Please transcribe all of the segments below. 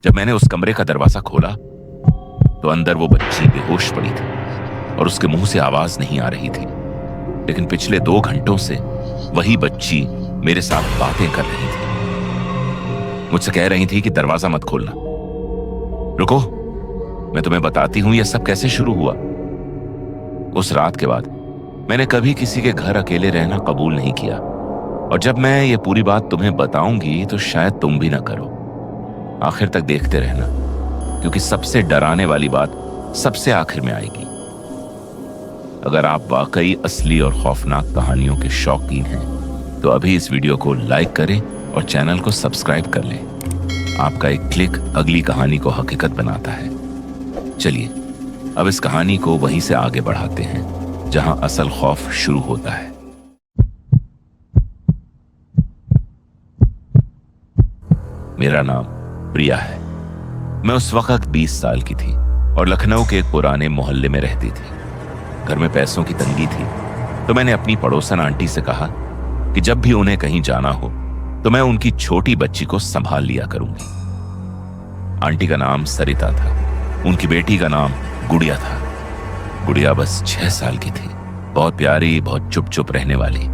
जब मैंने उस कमरे का दरवाजा खोला तो अंदर वो बच्ची बेहोश पड़ी थी और उसके मुंह से आवाज नहीं आ रही थी। लेकिन पिछले 2 घंटों से वही बच्ची मेरे साथ बातें कर रही थी। मुझसे कह रही थी कि दरवाजा मत खोलना। रुको, मैं तुम्हें बताती हूं यह सब कैसे शुरू हुआ। उस रात के बाद मैंने कभी किसी के घर अकेले रहना कबूल नहीं किया, और जब मैं ये पूरी बात तुम्हें बताऊंगी तो शायद तुम भी ना करो। आखिर तक देखते रहना, क्योंकि सबसे डराने वाली बात सबसे आखिर में आएगी। अगर आप वाकई असली और खौफनाक कहानियों के शौकीन हैं तो अभी इस वीडियो को लाइक करें और चैनल को सब्सक्राइब कर लें। आपका एक क्लिक अगली कहानी को हकीकत बनाता है। चलिए अब इस कहानी को वहीं से आगे बढ़ाते हैं जहां असल खौफ शुरू होता है। मेरा नाम प्रिया है। मैं उस वक्त 20 साल की थी और लखनऊ के एक पुराने मोहल्ले में रहती थी। घर में पैसों की तंगी थी, तो मैंने अपनी पड़ोसन आंटी से कहा कि जब भी उन्हें कहीं जाना हो तो मैं उनकी छोटी बच्ची को संभाल लिया करूंगी। आंटी का नाम सरिता था, उनकी बेटी का नाम गुड़िया था। गुड़िया बस 6 साल की थी, बहुत प्यारी, बहुत चुप चुप रहने वाली।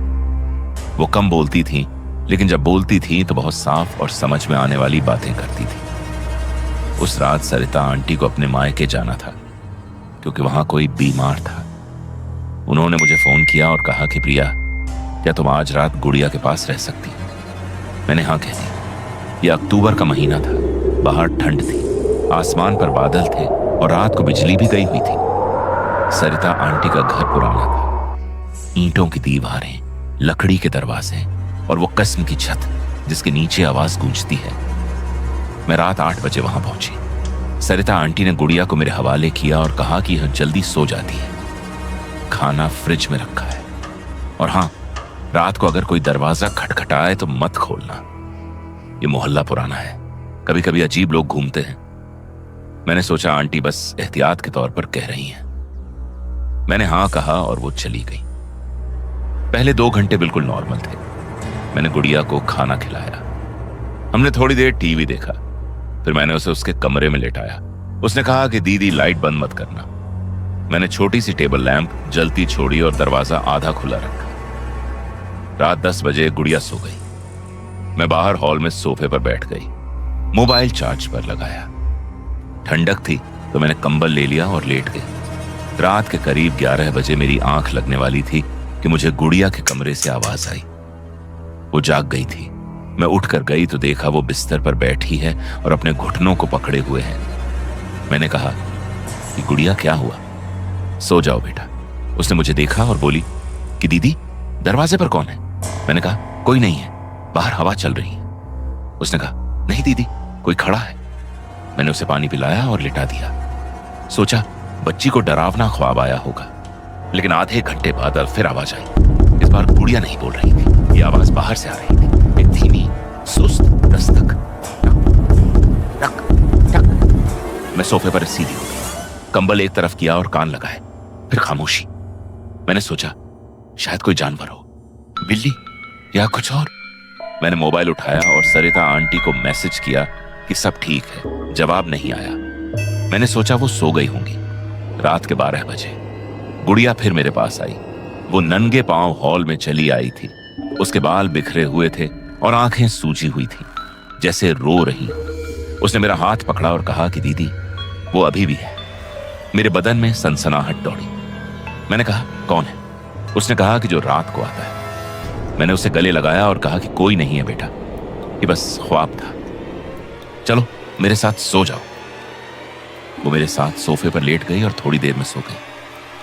वो कम बोलती थी, लेकिन जब बोलती थी तो बहुत साफ और समझ में आने वाली बातें करती थी। उस रात सरिता आंटी को अपने मायके जाना था, क्योंकि वहां कोई बीमार था। उन्होंने मुझे फोन किया और कहा कि प्रिया, क्या तुम आज रात गुड़िया के पास रह सकती? मैंने हाँ कह दी। यह अक्टूबर का महीना था, बाहर ठंड थी, आसमान पर बादल थे और रात को बिजली भी गई हुई थी। सरिता आंटी का घर पुराना था, ईंटों की दीवारें, लकड़ी के दरवाजे और वो कस्म की छत जिसके नीचे आवाज गूंजती है। मैं रात 8 बजे वहां पहुंची। सरिता आंटी ने गुड़िया को मेरे हवाले किया और कहा कि यह जल्दी सो जाती है, खाना फ्रिज में रखा है, और हाँ, रात को अगर कोई दरवाजा खटखटाए तो मत खोलना। ये मोहल्ला पुराना है, कभी कभी अजीब लोग घूमते हैं। मैंने सोचा आंटी बस एहतियात के तौर पर कह रही हैं। मैंने हाँ कहा और वो चली गई। पहले 2 घंटे बिल्कुल नॉर्मल थे। मैंने गुड़िया को खाना खिलाया, हमने थोड़ी देर टीवी देखा, फिर मैंने उसे उसके कमरे में लेटाया। उसने कहा कि दीदी लाइट बंद मत करना। मैंने छोटी सी टेबल लैंप जलती छोड़ी और दरवाजा आधा खुला रखा। रात 10 बजे गुड़िया सो गई। मैं बाहर हॉल में सोफे पर बैठ गई, मोबाइल चार्ज पर लगाया। ठंडक थी तो मैंने कंबल ले लिया और लेट गई। रात के करीब 11 बजे मेरी आंख लगने वाली थी कि मुझे गुड़िया के कमरे से आवाज आई। वो जाग गई थी। मैं उठकर गई तो देखा वो बिस्तर पर बैठी है और अपने घुटनों को पकड़े हुए है। मैंने कहा कि गुड़िया क्या हुआ? सो जाओ बेटा। उसने मुझे देखा और बोली कि दीदी दरवाजे पर कौन है? मैंने कहा कोई नहीं है, बाहर हवा चल रही है। उसने कहा नहीं दीदी, कोई खड़ा है। मैंने उसे पानी पिलाया और लिटा दिया। सोचा बच्ची को डरावना ख्वाब आया होगा, लेकिन आधे घंटे बाद फिर आवाज आई। इस बार गुड़िया नहीं बोल रही थी, ये आवाज बाहर से आ रही थी, एक धीमी सुस्त दस्तक। टक टक। मैं सोफे पर सीधी हो गई, कंबल एक तरफ किया और कान लगाए। फिर खामोशी। मैंने सोचा शायद कोई जानवर हो, बिल्ली या कुछ और। मैंने मोबाइल उठाया और सरिता आंटी को मैसेज किया कि सब ठीक है। जवाब नहीं आया। मैंने सोचा वो सो गई होंगी। रात के 12 बजे गुड़िया फिर मेरे पास आई। वो नंगे पांव हॉल में चली आई थी। उसके बाल बिखरे हुए थे और आंखें सूजी हुई थी, जैसे रो रही। उसने मेरा हाथ पकड़ा और कहा कि दीदी वो अभी भी है। मेरे बदन में सनसनाहट दौड़ी। मैंने कहा कौन है? उसने कहा कि जो रात को आता है। मैंने उसे गले लगाया और कहा कि कोई नहीं है बेटा, ये बस ख्वाब था, चलो मेरे साथ सो जाओ। वो मेरे साथ सोफे पर लेट गई और थोड़ी देर में सो गई,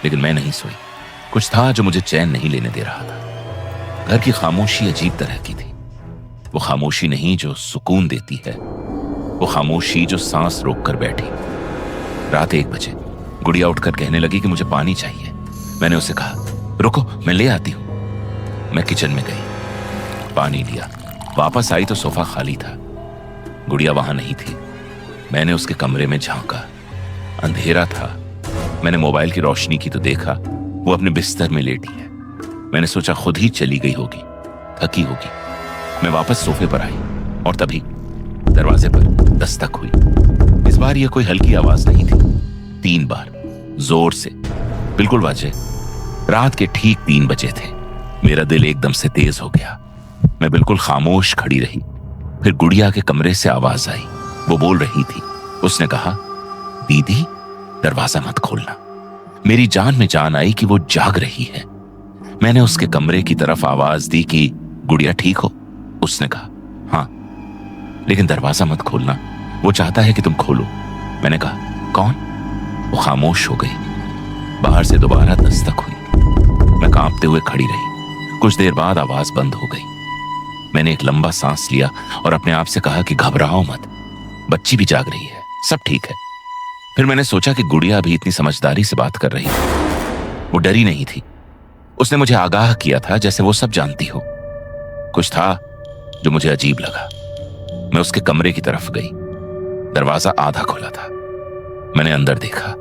लेकिन मैं नहीं सोई। कुछ था जो मुझे चैन नहीं लेने दे रहा था। घर की खामोशी अजीब तरह की थी। वो खामोशी नहीं जो सुकून देती है, वो खामोशी जो सांस रोक कर बैठी। रात 1 बजे गुड़िया उठकर कहने लगी कि मुझे पानी चाहिए। मैंने उसे कहा रुको, मैं ले आती हूं। मैं किचन में गई, पानी लिया। वापस आई तो सोफा खाली था, गुड़िया वहां नहीं थी। मैंने उसके कमरे में झांका, अंधेरा था। मैंने मोबाइल की रोशनी की तो देखा वो अपने बिस्तर में लेटी है। मैंने सोचा खुद ही चली गई होगी, थकी होगी। मैं वापस सोफे पर आई और तभी दरवाजे पर दस्तक हुई। इस बार यह कोई हल्की आवाज नहीं थी। 3 बार जोर से, बिल्कुल वाजे। रात के ठीक 3 बजे थे। मेरा दिल एकदम से तेज हो गया। मैं बिल्कुल खामोश खड़ी रही। फिर गुड़िया के कमरे से आवाज आई। वो बोल रही थी। उसने कहा, दीदी दरवाजा मत खोलना। मेरी जान में जान आई कि वो जाग रही है। मैंने उसके कमरे की तरफ आवाज दी कि गुड़िया ठीक हो? उसने कहा, हाँ, लेकिन दरवाजा मत खोलना, वो चाहता है कि तुम खोलो। मैंने कहा, कौन? वो खामोश हो गई। बाहर से दोबारा दस्तक हुई। मैं कांपते हुए खड़ी रही। कुछ देर बाद आवाज बंद हो गई। मैंने एक लंबा सांस लिया और अपने आप से कहा कि घबराओ मत, बच्ची भी जाग रही है, सब ठीक है। फिर मैंने सोचा कि गुड़िया भी इतनी समझदारी से बात कर रही है। वो डरी नहीं थी। उसने मुझे आगाह किया था जैसे वो सब जानती हो। कुछ था जो मुझे अजीब लगा। मैं उसके कमरे की तरफ गई। दरवाजा आधा खुला था। मैंने अंदर देखा।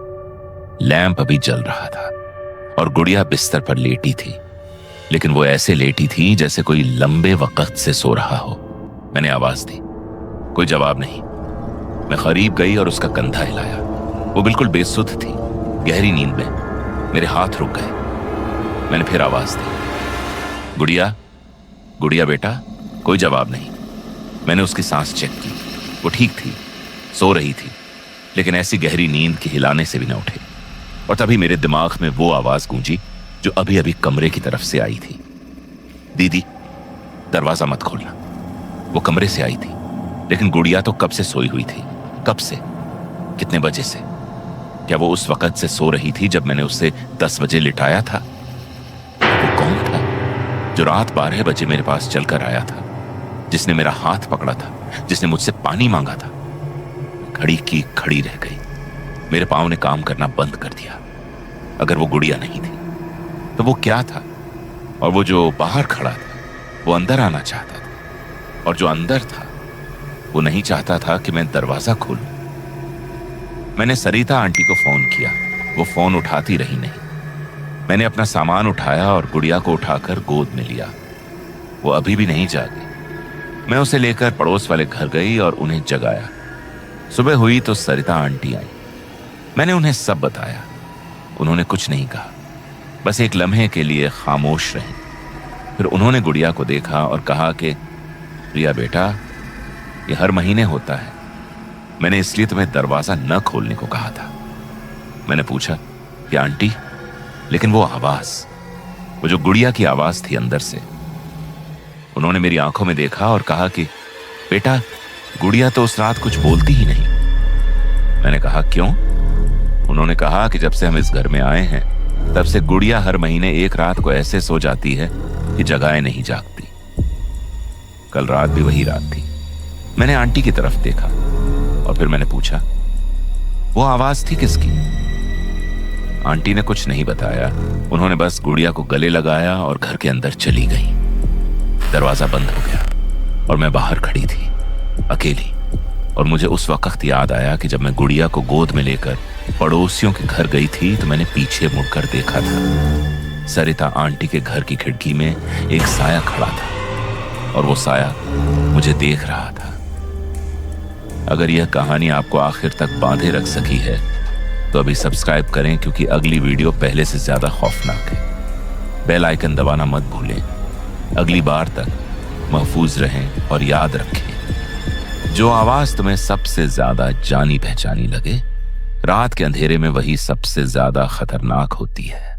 लैंप अभी जल रहा था और गुड़िया बिस्तर पर लेटी थी, लेकिन वो ऐसे लेटी थी जैसे कोई लंबे वक्त से सो रहा हो। मैंने आवाज दी, कोई जवाब नहीं। मैं करीब गई और उसका कंधा हिलाया। वो बिल्कुल बेसुध थी, गहरी नींद में। मेरे हाथ रुक गए। मैंने फिर आवाज दी, गुड़िया, गुड़िया बेटा। कोई जवाब नहीं। मैंने उसकी सांस चेक की। वो ठीक थी, सो रही थी, लेकिन ऐसी गहरी नींद के हिलाने से भी न उठे। और तभी मेरे दिमाग में वो आवाज गूंजी जो अभी अभी कमरे की तरफ से आई थी, दीदी दरवाजा मत खोलना। वो कमरे से आई थी, लेकिन गुड़िया तो कब से सोई हुई थी। कब से? कितने बजे से? क्या वो उस वक्त से सो रही थी जब मैंने उसे 10 बजे लिटाया था? वो कौन था जो रात 12 बजे मेरे पास चलकर आया था, जिसने मेरा हाथ पकड़ा था, जिसने मुझसे पानी मांगा था? खड़ी की खड़ी रह गई। मेरे पांव ने काम करना बंद कर दिया। अगर वो गुड़िया नहीं थी तो वो क्या था? और वो जो बाहर खड़ा था वो अंदर आना चाहता था, और जो अंदर था वो नहीं चाहता था कि मैं दरवाजा खोलूं। मैंने सरिता आंटी को फोन किया। वो फोन उठाती रही नहीं। मैंने अपना सामान उठाया और गुड़िया को उठाकर गोद में लिया। वो अभी भी नहीं जागी। मैं उसे लेकर पड़ोस वाले घर गई और उन्हें जगाया। सुबह हुई तो सरिता आंटी आई। मैंने उन्हें सब बताया। उन्होंने कुछ नहीं कहा, बस एक लम्हे के लिए खामोश रही। फिर उन्होंने गुड़िया को देखा और कहा कि प्रिया बेटा, ये हर महीने होता है। मैंने इसलिए तुम्हें दरवाजा न खोलने को कहा था। मैंने पूछा कि आंटी, लेकिन वो आवाज, वो जो गुड़िया की आवाज थी अंदर से। उन्होंने मेरी आंखों में देखा और कहा कि बेटा, गुड़िया तो उस रात कुछ बोलती ही नहीं। मैंने कहा क्यों? उन्होंने कहा कि जब से हम इस घर में आए हैं तब से गुड़िया हर महीने एक रात को ऐसे सो जाती है कि जगाए नहीं जागती। कल रात भी वही रात थी। मैंने आंटी की तरफ देखा और फिर मैंने पूछा, वो आवाज थी किसकी? आंटी ने कुछ नहीं बताया। उन्होंने बस गुड़िया को गले लगाया और घर के अंदर चली गई। दरवाजा बंद हो गया और मैं बाहर खड़ी थी, अकेली। और मुझे उस वक्त याद आया कि जब मैं गुड़िया को गोद में लेकर पड़ोसियों के घर गई थी तो मैंने पीछे मुड़कर देखा था। सरिता आंटी के घर की खिड़की में एक साया खड़ा था और वो साया मुझे देख रहा था। अगर यह कहानी आपको आखिर तक बांधे रख सकी है तो अभी सब्सक्राइब करें, क्योंकि अगली वीडियो पहले से ज्यादा खौफनाक है। बेल आइकन दबाना मत भूलें। अगली बार तक महफूज रहें और याद रखें, जो आवाज तुम्हें सबसे ज्यादा जानी पहचानी लगे, रात के अंधेरे में वही सबसे ज्यादा खतरनाक होती है।